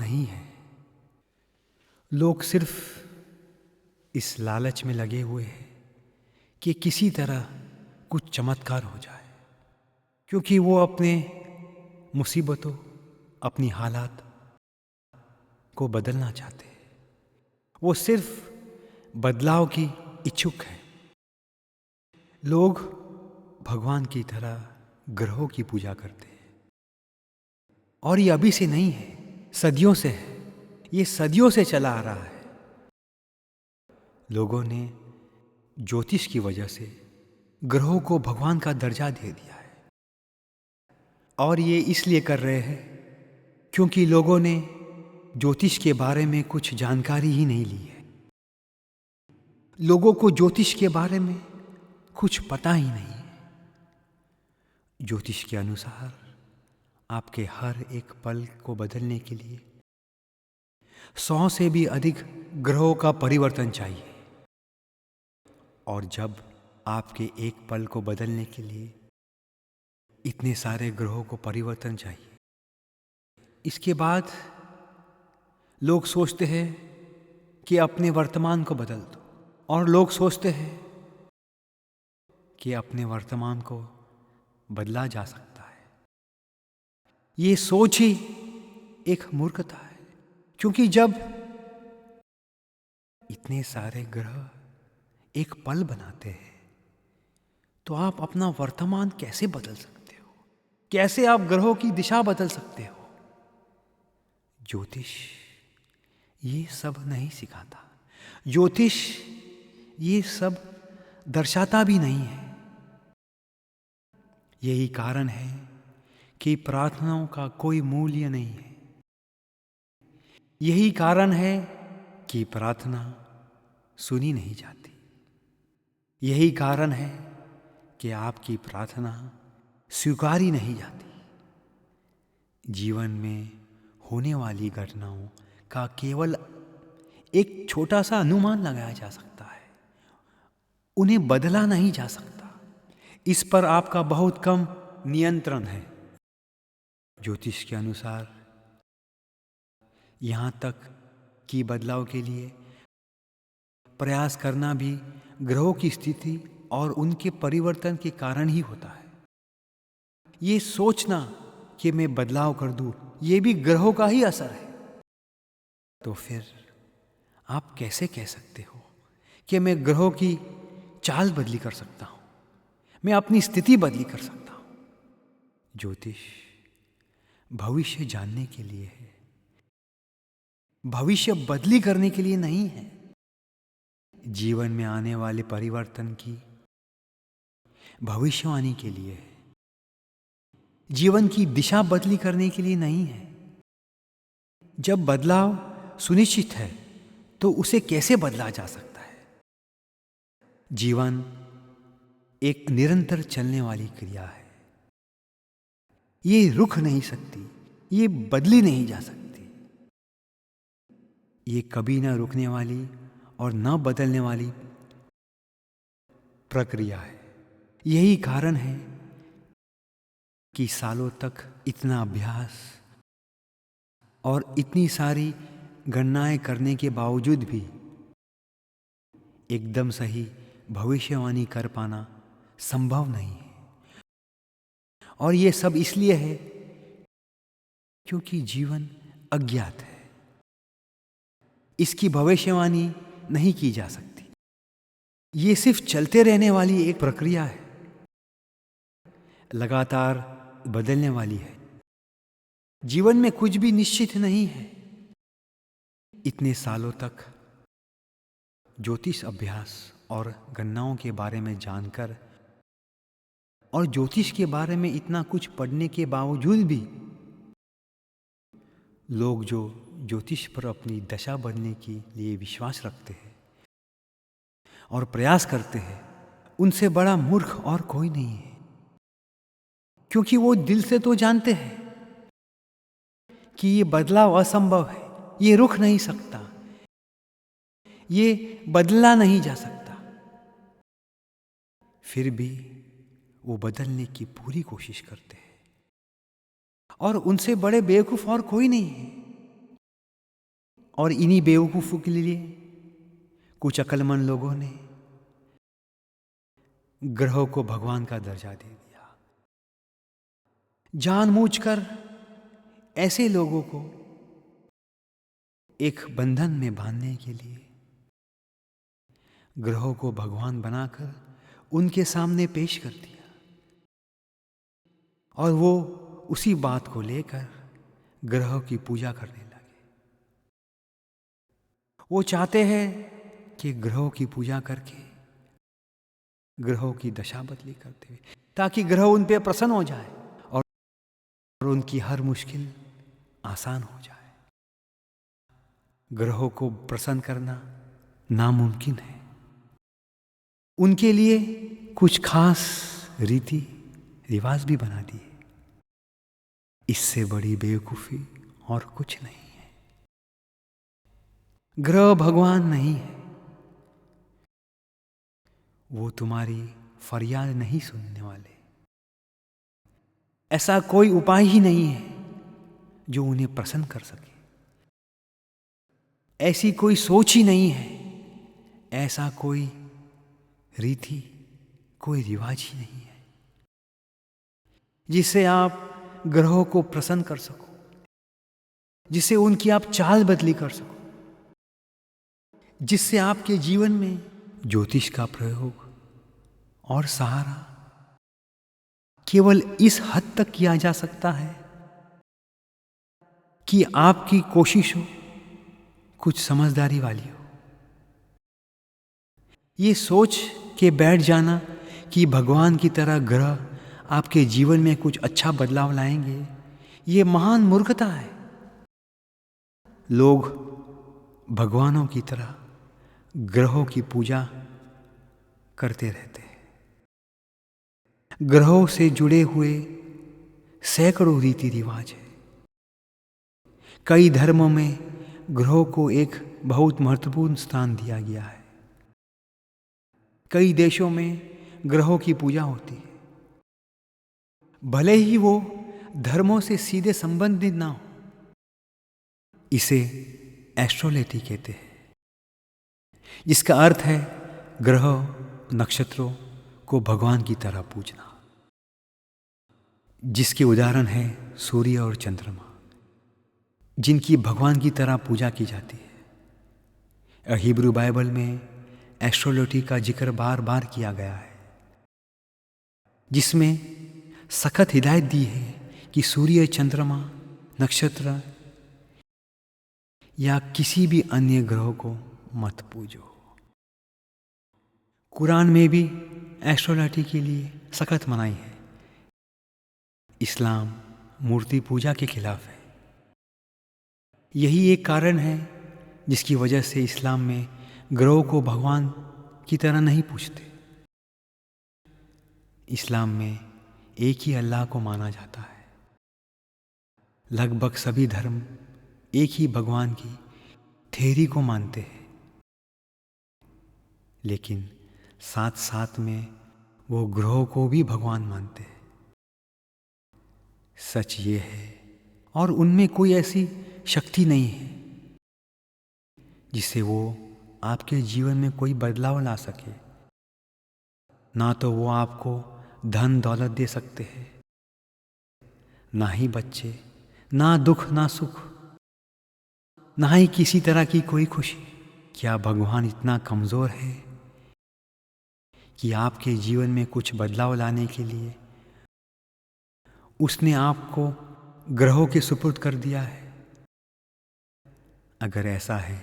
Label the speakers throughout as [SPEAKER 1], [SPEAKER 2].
[SPEAKER 1] नहीं है। लोग सिर्फ इस लालच में लगे हुए हैं कि किसी तरह कुछ चमत्कार हो जाए, क्योंकि वो अपने मुसीबतों, अपनी हालात को बदलना चाहते हैं। वो सिर्फ बदलाव की इच्छुक है। लोग भगवान की तरह ग्रहों की पूजा करते हैं, और ये अभी से नहीं है, सदियों से है। ये सदियों से चला आ रहा है। लोगों ने ज्योतिष की वजह से ग्रहों को भगवान का दर्जा दे दिया है, और ये इसलिए कर रहे हैं क्योंकि लोगों ने ज्योतिष के बारे में कुछ जानकारी ही नहीं ली है। लोगों को ज्योतिष के बारे में कुछ पता ही नहीं है। ज्योतिष के अनुसार आपके हर एक पल को बदलने के लिए 100 से भी अधिक ग्रहों का परिवर्तन चाहिए, और जब आपके एक पल को बदलने के लिए इतने सारे ग्रहों को परिवर्तन चाहिए, इसके बाद लोग सोचते हैं कि अपने वर्तमान को बदल दो, और लोग सोचते हैं कि अपने वर्तमान को बदला जा सकता है। ये सोच ही एक मूर्खता है, क्योंकि जब इतने सारे ग्रह एक पल बनाते हैं तो आप अपना वर्तमान कैसे बदल सकते हो? कैसे आप ग्रहों की दिशा बदल सकते हो? ज्योतिष ये सब नहीं सिखाता। ज्योतिष ये सब दर्शाता भी नहीं है। यही कारण है कि प्रार्थनाओं का कोई मूल्य नहीं है। यही कारण है कि प्रार्थना सुनी नहीं जाती। यही कारण है कि आपकी प्रार्थना स्वीकारी नहीं जाती। जीवन में होने वाली घटनाओं का केवल एक छोटा सा अनुमान लगाया जा सकता है, उन्हें बदला नहीं जा सकता। इस पर आपका बहुत कम नियंत्रण है। ज्योतिष के अनुसार यहाँ तक कि बदलाव के लिए प्रयास करना भी ग्रहों की स्थिति और उनके परिवर्तन के कारण ही होता है। ये सोचना कि मैं बदलाव कर दूं, ये भी ग्रहों का ही असर है। तो फिर आप कैसे कह सकते हो कि मैं ग्रहों की चाल बदली कर सकता हूं, मैं अपनी स्थिति बदली कर सकता हूं? ज्योतिष भविष्य जानने के लिए है, भविष्य बदली करने के लिए नहीं है। जीवन में आने वाले परिवर्तन की भविष्यवाणी के लिए है। जीवन की दिशा बदली करने के लिए नहीं है। जब बदलाव सुनिश्चित है तो उसे कैसे बदला जा सकता है? जीवन एक निरंतर चलने वाली क्रिया है। ये रुक नहीं सकती, ये बदली नहीं जा सकती। ये कभी ना रुकने वाली और ना बदलने वाली प्रक्रिया है। यही कारण है कि सालों तक इतना अभ्यास और इतनी सारी गणनाएं करने के बावजूद भी एकदम सही भविष्यवाणी कर पाना संभव नहीं है। और ये सब इसलिए है क्योंकि जीवन अज्ञात है। इसकी भविष्यवाणी नहीं की जा सकती। ये सिर्फ चलते रहने वाली एक प्रक्रिया है, लगातार बदलने वाली है। जीवन में कुछ भी निश्चित नहीं है। इतने सालों तक ज्योतिष अभ्यास और गणनाओं के बारे में जानकर और ज्योतिष के बारे में इतना कुछ पढ़ने के बावजूद भी लोग जो ज्योतिष पर अपनी दशा बदलने के लिए विश्वास रखते हैं और प्रयास करते हैं, उनसे बड़ा मूर्ख और कोई नहीं है। क्योंकि वो दिल से तो जानते हैं कि ये बदलाव असंभव है, ये रुक नहीं सकता, ये बदला नहीं जा सकता। फिर भी वो बदलने की पूरी कोशिश करते हैं, और उनसे बड़े बेवकूफ और कोई नहीं है। और इन्हीं बेवकूफ़ों के लिए कुछ अक्लमंद लोगों ने ग्रहों को भगवान का दर्जा दे दिया। जानबूझकर ऐसे लोगों को एक बंधन में बांधने के लिए ग्रहों को भगवान बनाकर उनके सामने पेश कर दिया, और वो उसी बात को लेकर ग्रहों की पूजा करने लगे। वो चाहते हैं कि ग्रहों की पूजा करके ग्रहों की दशा बदली करते हुए, ताकि ग्रह उन पे प्रसन्न हो जाए और उनकी हर मुश्किल आसान हो जाए। ग्रहों को प्रसन्न करना नामुमकिन है। उनके लिए कुछ खास रीति रिवाज भी बना दिए। इससे बड़ी बेवकूफी और कुछ नहीं है। ग्रह भगवान नहीं है। वो तुम्हारी फरियाद नहीं सुनने वाले। ऐसा कोई उपाय ही नहीं है जो उन्हें प्रसन्न कर सके। ऐसी कोई सोच ही नहीं है, ऐसा कोई रीति, कोई रिवाज ही नहीं है जिससे आप ग्रहों को प्रसन्न कर सको, जिससे उनकी आप चाल बदली कर सको, जिससे आपके जीवन में ज्योतिष का प्रयोग और सहारा केवल इस हद तक किया जा सकता है कि आपकी कोशिश हो कुछ समझदारी वाली हो। ये सोच के बैठ जाना कि भगवान की तरह ग्रह आपके जीवन में कुछ अच्छा बदलाव लाएंगे, ये महान मूर्खता है। लोग भगवानों की तरह ग्रहों की पूजा करते रहते हैं। ग्रहों से जुड़े हुए सैकड़ों रीति रिवाज है। कई धर्मों में ग्रहों को एक बहुत महत्वपूर्ण स्थान दिया गया है। कई देशों में ग्रहों की पूजा होती है, भले ही वो धर्मों से सीधे संबंधित ना हो। इसे एस्ट्रोलॉजी कहते हैं, जिसका अर्थ है ग्रहों, नक्षत्रों को भगवान की तरह पूजना, जिसके उदाहरण है सूर्य और चंद्रमा, जिनकी भगवान की तरह पूजा की जाती है। हिब्रू बाइबल में एस्ट्रोलॉजी का जिक्र बार बार किया गया है, जिसमें सख्त हिदायत दी है कि सूर्य, चंद्रमा, नक्षत्र या किसी भी अन्य ग्रह को मत पूजो। कुरान में भी एस्ट्रोलॉजी के लिए सख्त मनाही है। इस्लाम मूर्ति पूजा के खिलाफ है। यही एक कारण है जिसकी वजह से इस्लाम में ग्रहों को भगवान की तरह नहीं पूजते। इस्लाम में एक ही अल्लाह को माना जाता है। लगभग सभी धर्म एक ही भगवान की थ्योरी को मानते हैं, लेकिन साथ साथ में वो ग्रहों को भी भगवान मानते हैं। सच ये है, और उनमें कोई ऐसी शक्ति नहीं है जिससे वो आपके जीवन में कोई बदलाव ला सके। ना तो वो आपको धन दौलत दे सकते हैं, ना ही बच्चे, ना दुख ना सुख, ना ही किसी तरह की कोई खुशी। क्या भगवान इतना कमजोर है कि आपके जीवन में कुछ बदलाव लाने के लिए उसने आपको ग्रहों के सुपुर्द कर दिया है? अगर ऐसा है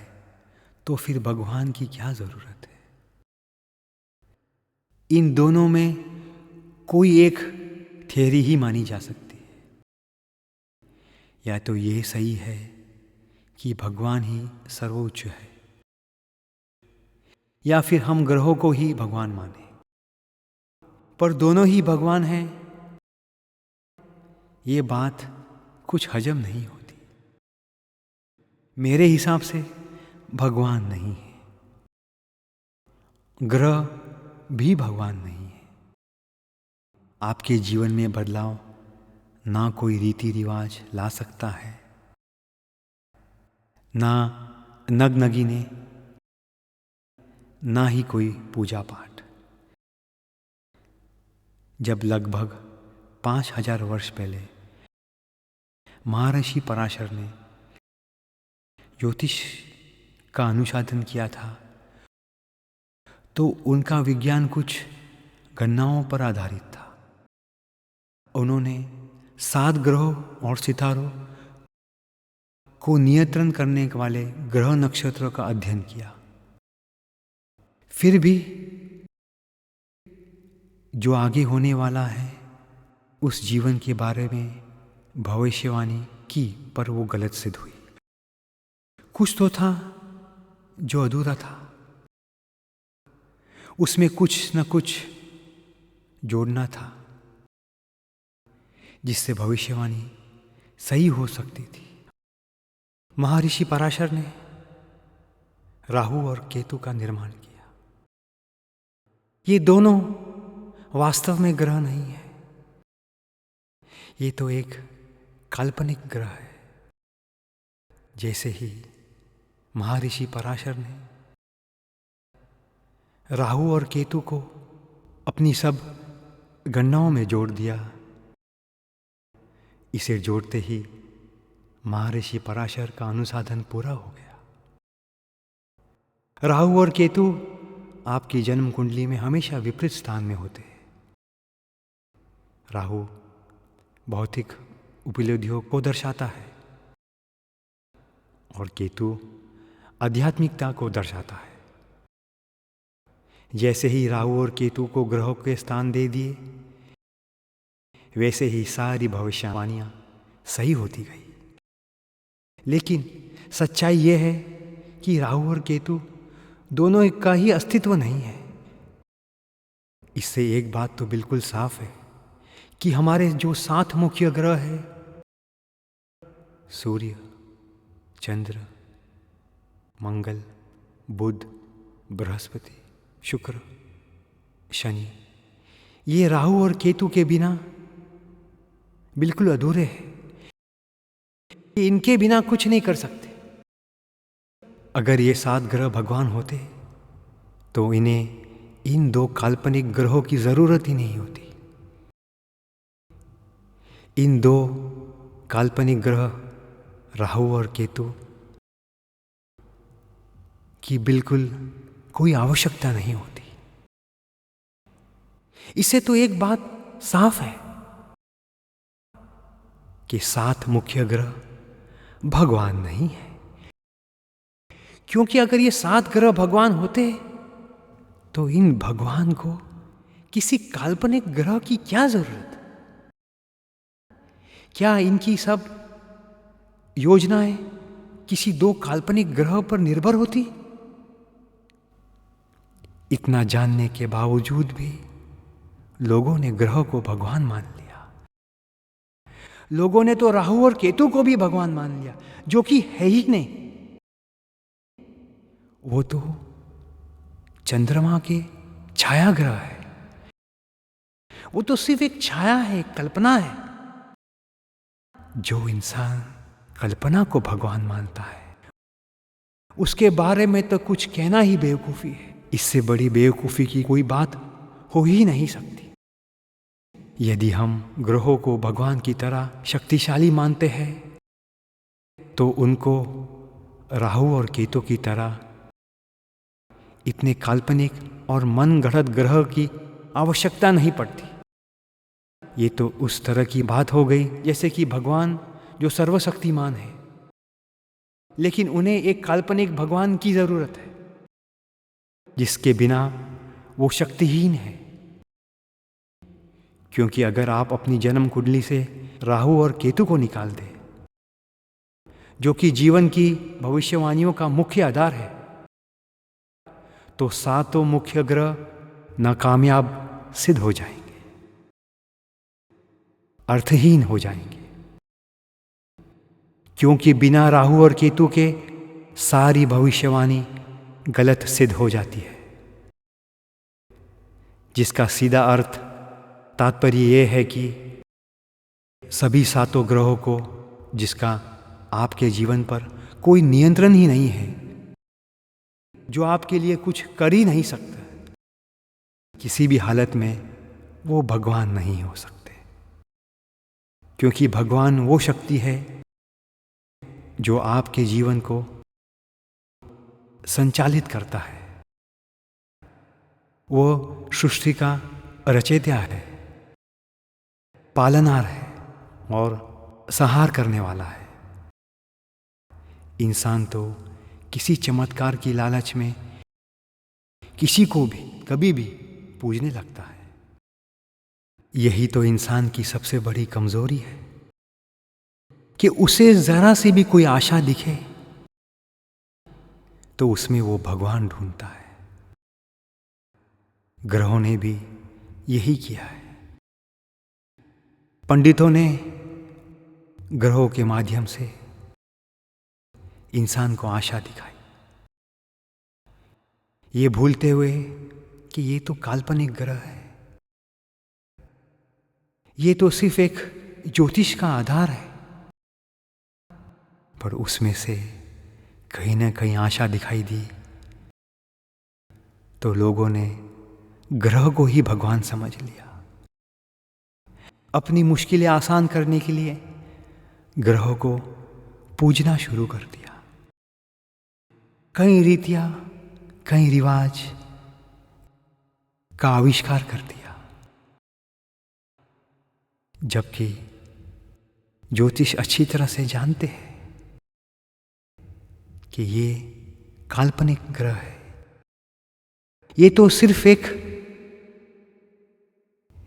[SPEAKER 1] तो फिर भगवान की क्या जरूरत है? इन दोनों में कोई एक थ्योरी ही मानी जा सकती है। या तो ये सही है कि भगवान ही सर्वोच्च है, या फिर हम ग्रहों को ही भगवान माने। पर दोनों ही भगवान हैं, ये बात कुछ हजम नहीं होती। मेरे हिसाब से भगवान नहीं है, ग्रह भी भगवान नहीं है। आपके जीवन में बदलाव ना कोई रीति रिवाज ला सकता है, ना नगनगीने, ना ही कोई पूजा पाठ। जब लगभग 5000 वर्ष पहले महर्षि पराशर ने ज्योतिष का अनुसंधान किया था, तो उनका विज्ञान कुछ गणनाओं पर आधारित था। उन्होंने 7 ग्रहों और सितारों को नियंत्रण करने वाले ग्रह नक्षत्रों का अध्ययन किया। फिर भी जो आगे होने वाला है उस जीवन के बारे में भविष्यवाणी की, पर वो गलत सिद्ध हुई। कुछ तो था जो अधूरा था, उसमें कुछ न कुछ जोड़ना था जिससे भविष्यवाणी सही हो सकती थी। महर्षि पराशर ने राहु और केतु का निर्माण किया। ये दोनों वास्तव में ग्रह नहीं है, ये तो एक काल्पनिक ग्रह है। जैसे ही महर्षि पराशर ने राहु और केतु को अपनी सब गणनाओं में जोड़ दिया, इसे जोड़ते ही महर्षि पराशर का अनुसंधान पूरा हो गया। राहु और केतु आपकी जन्म कुंडली में हमेशा विपरीत स्थान में होते हैं। राहु भौतिक उपलब्धियों को दर्शाता है और केतु आध्यात्मिकता को दर्शाता है। जैसे ही राहु और केतु को ग्रहों के स्थान दे दिए, वैसे ही सारी भविष्यवाणियां सही होती गई। लेकिन सच्चाई यह है कि राहु और केतु दोनों का ही अस्तित्व नहीं है। इससे एक बात तो बिल्कुल साफ है कि हमारे जो 7 मुख्य ग्रह हैं, सूर्य, चंद्र, मंगल, बुध, बृहस्पति, शुक्र, शनि, ये राहु और केतु के बिना बिल्कुल अधूरे हैं। इनके बिना कुछ नहीं कर सकते। अगर ये 7 ग्रह भगवान होते तो इन्हें इन 2 काल्पनिक ग्रहों की जरूरत ही नहीं होती। इन 2 काल्पनिक ग्रह राहु और केतु की बिल्कुल कोई आवश्यकता नहीं होती। इससे तो एक बात साफ है कि 7 मुख्य ग्रह भगवान नहीं है। क्योंकि अगर ये 7 ग्रह भगवान होते तो इन भगवान को किसी काल्पनिक ग्रह की क्या जरूरत? क्या इनकी सब योजनाएं किसी 2 काल्पनिक ग्रह पर निर्भर होती? इतना जानने के बावजूद भी लोगों ने ग्रह को भगवान मान लिया। लोगों ने तो राहु और केतु को भी भगवान मान लिया, जो कि है ही नहीं। वो तो चंद्रमा के छाया ग्रह है। वो तो सिर्फ एक छाया है, एक कल्पना है। जो इंसान कल्पना को भगवान मानता है, उसके बारे में तो कुछ कहना ही बेवकूफी है। इससे बड़ी बेवकूफी की कोई बात हो ही नहीं सकती। यदि हम ग्रहों को भगवान की तरह शक्तिशाली मानते हैं, तो उनको राहु और केतु की तरह इतने काल्पनिक और मन गढ़ंत ग्रह की आवश्यकता नहीं पड़ती। ये तो उस तरह की बात हो गई जैसे कि भगवान जो सर्वशक्तिमान है, लेकिन उन्हें एक काल्पनिक भगवान की जरूरत है जिसके बिना वो शक्तिहीन है। क्योंकि अगर आप अपनी जन्म कुंडली से राहु और केतु को निकाल दें, जो कि जीवन की भविष्यवाणियों का मुख्य आधार है, तो 7 मुख्य ग्रह नाकामयाब सिद्ध हो जाएंगे, अर्थहीन हो जाएंगे। क्योंकि बिना राहु और केतु के सारी भविष्यवाणी गलत सिद्ध हो जाती है, जिसका सीधा अर्थ तात्पर्य यह है कि सभी 7 ग्रहों को, जिसका आपके जीवन पर कोई नियंत्रण ही नहीं है, जो आपके लिए कुछ कर ही नहीं सकता, किसी भी हालत में वो भगवान नहीं हो सकते। क्योंकि भगवान वो शक्ति है जो आपके जीवन को संचालित करता है। वो सृष्टि का रचयिता है, पालनहार है और संहार करने वाला है। इंसान तो किसी चमत्कार की लालच में किसी को भी कभी भी पूजने लगता है। यही तो इंसान की सबसे बड़ी कमजोरी है कि उसे जरा सी भी कोई आशा दिखे तो उसमें वो भगवान ढूंढता है। ग्रहों ने भी यही किया है। पंडितों ने ग्रहों के माध्यम से इंसान को आशा दिखाई, ये भूलते हुए कि ये तो काल्पनिक ग्रह है, ये तो सिर्फ एक ज्योतिष का आधार है। पर उसमें से कहीं ना कहीं आशा दिखाई दी तो लोगों ने ग्रह को ही भगवान समझ लिया। अपनी मुश्किलें आसान करने के लिए ग्रहों को पूजना शुरू कर दिया। कई रीतियां, कई रिवाज का आविष्कार कर दिया, जबकि ज्योतिष अच्छी तरह से जानते हैं कि ये काल्पनिक ग्रह है। ये तो सिर्फ एक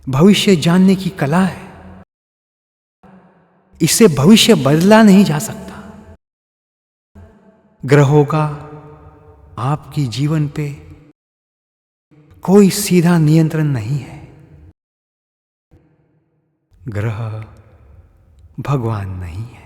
[SPEAKER 1] भविष्य जानने की कला है, इससे भविष्य बदला नहीं जा सकता। ग्रहों का आपकी जीवन पे कोई सीधा नियंत्रण नहीं है। ग्रह भगवान नहीं है।